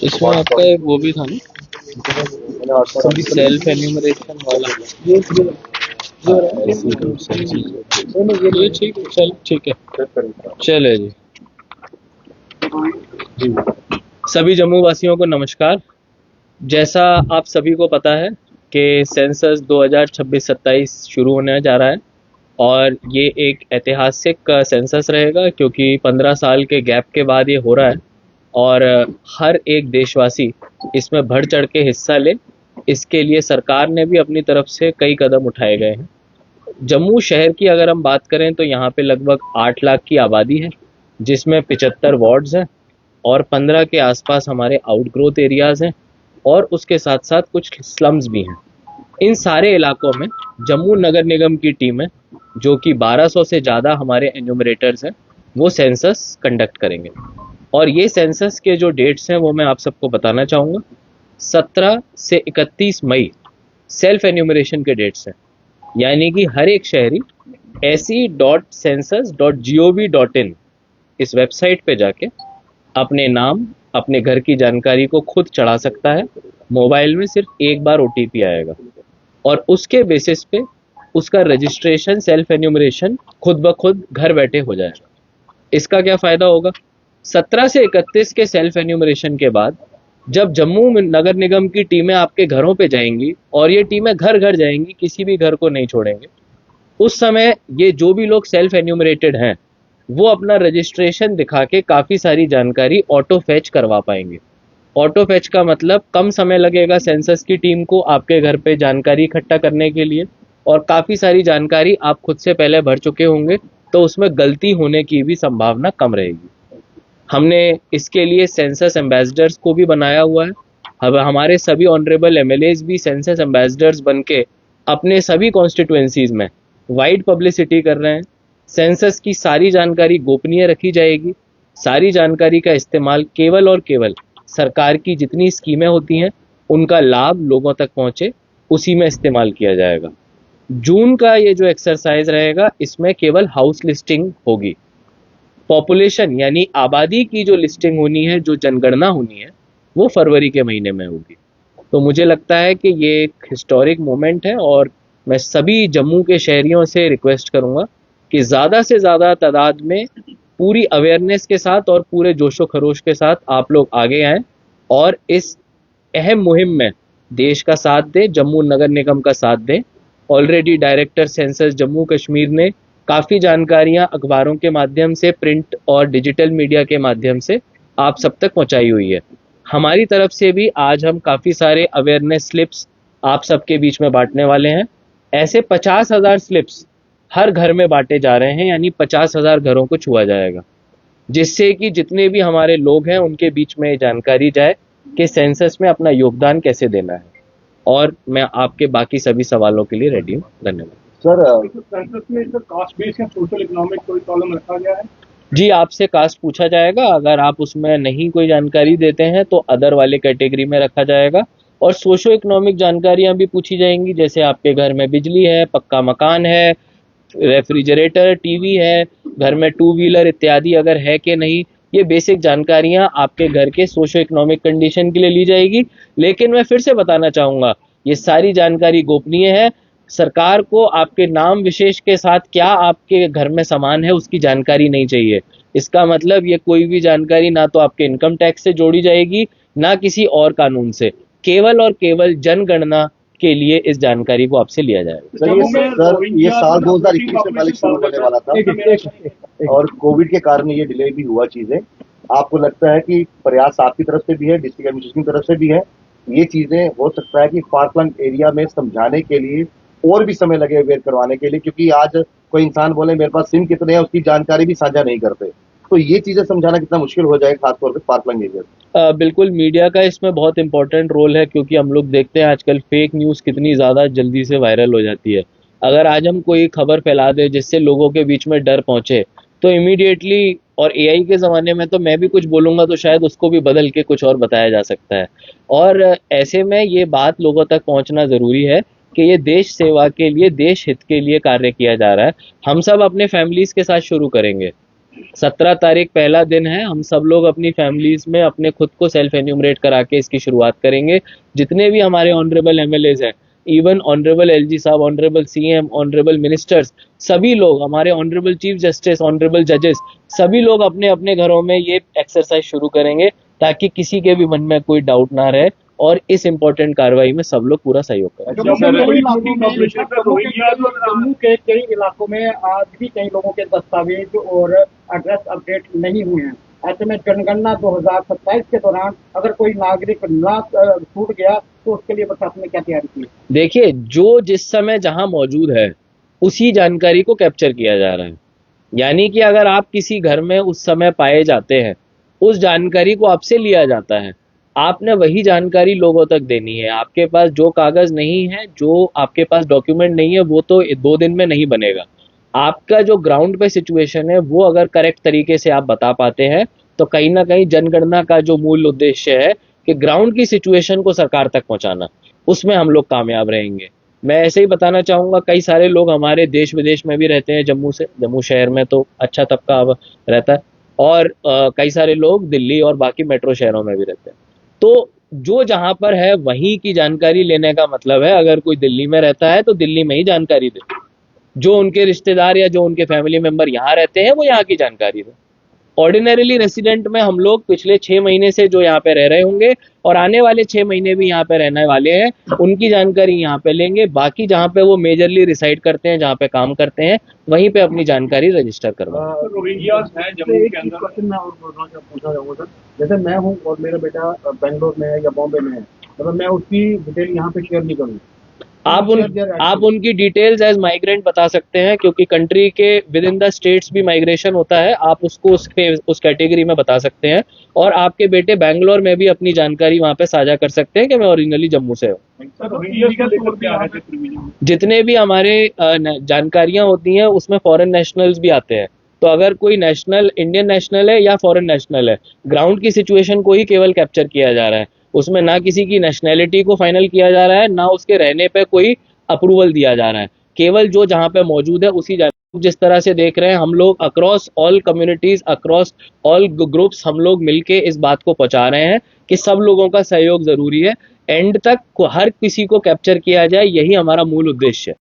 इसमें आपका एक वो भी था ना, सेल्फ एन्यूमरेशन वाला। ये ठीक है, चले जी। सभी जम्मू वासियों को नमस्कार। जैसा आप सभी को पता है कि सेंसस 2026-27 शुरू होने जा रहा है और ये एक ऐतिहासिक सेंसस रहेगा क्योंकि 15 साल के गैप के बाद ये हो रहा है और हर एक देशवासी इसमें बढ़ चढ़ के हिस्सा ले, इसके लिए सरकार ने भी अपनी तरफ से कई कदम उठाए गए हैं। जम्मू शहर की अगर हम बात करें तो यहाँ पे लगभग 8 लाख की आबादी है, जिसमें 75 वार्ड्स हैं और 15 के आसपास हमारे आउटग्रोथ एरियाज हैं और उसके साथ साथ कुछ स्लम्स भी हैं। इन सारे इलाकों में जम्मू नगर निगम की टीमें, जो कि 1200 से ज़्यादा हमारे एन्यूमरेटर्स हैं, वो सेंसस कंडक्ट करेंगे। और ये सेंसस के जो डेट्स हैं वो मैं आप सबको बताना चाहूँगा। 17 से 31 मई सेल्फ एन्यूमरेशन के डेट्स हैं, यानी कि हर एक शहरी se.census.gov.in इस वेबसाइट पे जाके अपने नाम, अपने घर की जानकारी को खुद चढ़ा सकता है। मोबाइल में सिर्फ एक बार OTP आएगा और उसके बेसिस पे उसका रजिस्ट्रेशन, सेल्फ एन्यूमरेशन खुद ब खुद घर बैठे हो जाएगा। इसका क्या फ़ायदा होगा? 17 से 31 के सेल्फ एन्यूमरेशन के बाद जब जम्मू नगर निगम की टीमें आपके घरों पे जाएंगी और ये टीमें घर घर जाएंगी, किसी भी घर को नहीं छोड़ेंगे, उस समय ये जो भी लोग सेल्फ एन्यूमरेटेड हैं वो अपना रजिस्ट्रेशन दिखा के काफ़ी सारी जानकारी ऑटो फैच करवा पाएंगे। ऑटो फैच का मतलब कम समय लगेगा सेंसस की टीम को आपके घर पे जानकारी इकट्ठा करने के लिए, और काफ़ी सारी जानकारी आप खुद से पहले भर चुके होंगे तो उसमें गलती होने की भी संभावना कम रहेगी। हमने इसके लिए सेंसस एम्बेसडर्स को भी बनाया हुआ है। अब हमारे सभी ऑनरेबल MLAs भी सेंसस एम्बेसडर्स बन के अपने सभी कॉन्स्टिट्यूएंसीज में वाइड पब्लिसिटी कर रहे हैं। सेंसस की सारी जानकारी गोपनीय रखी जाएगी। सारी जानकारी का इस्तेमाल केवल और केवल सरकार की जितनी स्कीमें होती हैं उनका लाभ लोगों तक पहुंचे, उसी में इस्तेमाल किया जाएगा। जून का ये जो एक्सरसाइज रहेगा, इसमें केवल हाउस लिस्टिंग होगी। पॉपुलेशन यानी आबादी की जो लिस्टिंग होनी है, जो जनगणना होनी है, वो फरवरी के महीने में होगी। तो मुझे लगता है कि ये एक हिस्टोरिक मोमेंट है और मैं सभी जम्मू के शहरियों से रिक्वेस्ट करूंगा कि ज़्यादा से ज़्यादा तादाद में पूरी अवेयरनेस के साथ और पूरे जोशो खरोश के साथ आप लोग आगे आएँ और इस अहम मुहिम में देश का साथ दें, जम्मू नगर निगम का साथ दें। Already director census Jammu Kashmir ने काफ़ी जानकारियां अखबारों के माध्यम से, प्रिंट और डिजिटल मीडिया के माध्यम से आप सब तक पहुंचाई हुई है। हमारी तरफ से भी आज हम काफ़ी सारे अवेयरनेस स्लिप्स आप सबके बीच में बांटने वाले हैं। ऐसे 50,000 स्लिप्स हर घर में बांटे जा रहे हैं, यानी 50,000 घरों को छुआ जाएगा, जिससे कि जितने भी हमारे लोग हैं उनके बीच में जानकारी जाए कि सेंसस में अपना योगदान कैसे देना है। और मैं आपके बाकी सभी सवालों के लिए रेडी हूँ। धन्यवाद सर। सेंसस में सर कास्ट बेस्ड या सोशल इकोनॉमिक कोई कॉलम रखा गया है? जी, आपसे कास्ट पूछा जाएगा। अगर आप उसमें नहीं कोई जानकारी देते हैं तो अदर वाले कैटेगरी में रखा जाएगा और सोशो इकोनॉमिक जानकारियां भी पूछी जाएंगी, जैसे आपके घर में बिजली है, पक्का मकान है, रेफ्रिजरेटर, टीवी है, घर में 2 व्हीलर इत्यादि अगर है कि नहीं। ये बेसिक जानकारियां आपके घर के सोशो इकोनॉमिक कंडीशन के लिए ली जाएगी। लेकिन मैं फिर से बताना चाहूँगा, ये सारी जानकारी गोपनीय है। सरकार को आपके नाम विशेष के साथ क्या आपके घर में सामान है उसकी जानकारी नहीं चाहिए। इसका मतलब ये कोई भी जानकारी ना तो आपके इनकम टैक्स से जोड़ी जाएगी, ना किसी और कानून से। केवल और केवल जनगणना के लिए इस जानकारी को आपसे लिया जाएगा। सर, ये साल 2021 में पहले शुरू होने वाला था और कोविड के कारण ये डिले भी हुआ चीजें। आपको लगता है कि प्रयास आपकी तरफ से भी है, डिस्ट्रिक्ट एडमिनिस्ट्रेशन की तरफ से भी है, ये चीजें हो सकता है कि फारफ्लंग एरिया में समझाने के लिए और भी समय लगे अवेयर करवाने के लिए, क्योंकि आज कोई इंसान बोले मेरे पास सिम कितने हैं उसकी जानकारी भी साझा नहीं करते, तो ये चीजें समझाना कितना मुश्किल हो जाए खासतौर पर फारफ्लंग एरिया। बिल्कुल, मीडिया का इसमें बहुत इंपॉर्टेंट रोल है, क्योंकि हम लोग देखते हैं आजकल फेक न्यूज़ कितनी ज़्यादा जल्दी से वायरल हो जाती है। अगर आज हम कोई खबर फैला दें जिससे लोगों के बीच में डर पहुंचे तो इमीडिएटली, और AI के ज़माने में तो मैं भी कुछ बोलूँगा तो शायद उसको भी बदल के कुछ और बताया जा सकता है। और ऐसे में ये बात लोगों तक पहुँचना ज़रूरी है कि ये देश सेवा के लिए, देश हित के लिए कार्य किया जा रहा है। हम सब अपने फैमिलीज़ के साथ शुरू करेंगे। 17 तारीख पहला दिन है। हम सब लोग अपनी फैमिलीज में अपने खुद को सेल्फ एन्यूमरेट करा के इसकी शुरुआत करेंगे। जितने भी हमारे ऑनरेबल एमएलएज हैं, इवन ऑनरेबल एलजी साहब, ऑनरेबल सीएम, ऑनरेबल मिनिस्टर्स, सभी लोग, हमारे ऑनरेबल चीफ जस्टिस, ऑनरेबल जजेस, सभी लोग अपने अपने घरों में ये एक्सरसाइज शुरू करेंगे ताकि किसी के भी मन में कोई डाउट ना रहे और इस इम्पोर्टेंट कार्रवाई में सब लोग पूरा सहयोग करें। जम्मू के कई इलाकों में आज भी कई लोगों के दस्तावेज और एड्रेस अपडेट नहीं हुए हैं। ऐसे में जनगणना 2027 के दौरान अगर कोई नागरिक ना छूट गया तो उसके लिए प्रशासन ने क्या तैयारी की? देखिए, जो जिस समय जहां मौजूद है उसी जानकारी को कैप्चर किया जा रहा है। यानी कि अगर आप किसी घर में उस समय पाए जाते हैं, उस जानकारी को आपसे लिया जाता है, आपने वही जानकारी लोगों तक देनी है। आपके पास जो कागज नहीं है, जो आपके पास डॉक्यूमेंट नहीं है, वो तो 2 दिन में नहीं बनेगा। आपका जो ग्राउंड पे सिचुएशन है वो अगर करेक्ट तरीके से आप बता पाते हैं तो कहीं ना कहीं जनगणना का जो मूल उद्देश्य है कि ग्राउंड की सिचुएशन को सरकार तक पहुंचाना, उसमें हम लोग कामयाब रहेंगे। मैं ऐसे ही बताना चाहूंगा, कई सारे लोग हमारे देश विदेश में भी रहते हैं जम्मू से, जम्मू शहर में तो अच्छा तबका अब रहता है, और कई सारे लोग दिल्ली और बाकी मेट्रो शहरों में भी रहते हैं। तो जो जहां पर है वहीं की जानकारी लेने का मतलब है, अगर कोई दिल्ली में रहता है तो दिल्ली में ही जानकारी दे, जो उनके रिश्तेदार या जो उनके फैमिली मेंबर यहाँ रहते हैं वो यहाँ की जानकारी दे। ऑर्डिनरीली रेसिडेंट में हम लोग पिछले 6 महीने से जो यहाँ पे रह रहे होंगे और आने वाले 6 महीने भी यहाँ पे रहने वाले हैं, उनकी जानकारी यहाँ पे लेंगे। बाकी जहाँ पे वो मेजरली रिसाइड करते हैं, जहाँ पे काम करते हैं, वहीं पे अपनी जानकारी रजिस्टर करवाएं। रोहिंग्यास हैं जम्मू के अंदर। क्वेश्चन मैं और पूछना चाहूँगा सर, जैसे मैं हूँ और मेरा बेटा बेंगलोर में है या बॉम्बे में है, मतलब मैं उसकी डिटेल यहाँ पे शेयर नहीं करूँगा। आप उनकी डिटेल्स एज माइग्रेंट बता सकते हैं, क्योंकि कंट्री के विद इन द स्टेट्स भी माइग्रेशन होता है। आप उसको उस कैटेगरी में बता सकते हैं और आपके बेटे बैंगलोर में भी अपनी जानकारी वहां पे साझा कर सकते हैं कि मैं ओरिजिनली जम्मू से हूँ। जितने भी हमारे जानकारियां होती हैं उसमें फॉरेन नेशनल्स भी आते हैं। तो अगर कोई नेशनल इंडियन नेशनल है या फॉरेन नेशनल है, ग्राउंड की सिचुएशन को ही केवल कैप्चर किया जा रहा है। उसमें ना किसी की नेशनैलिटी को फाइनल किया जा रहा है, ना उसके रहने पे कोई अप्रूवल दिया जा रहा है। केवल जो जहां पे मौजूद है उसी जिस तरह से देख रहे हैं हम लोग across all communities, across all groups, हम लोग मिलके इस बात को पहुंचा रहे हैं कि सब लोगों का सहयोग जरूरी है। एंड तक हर किसी को कैप्चर किया जाए, यही हमारा मूल उद्देश्य है।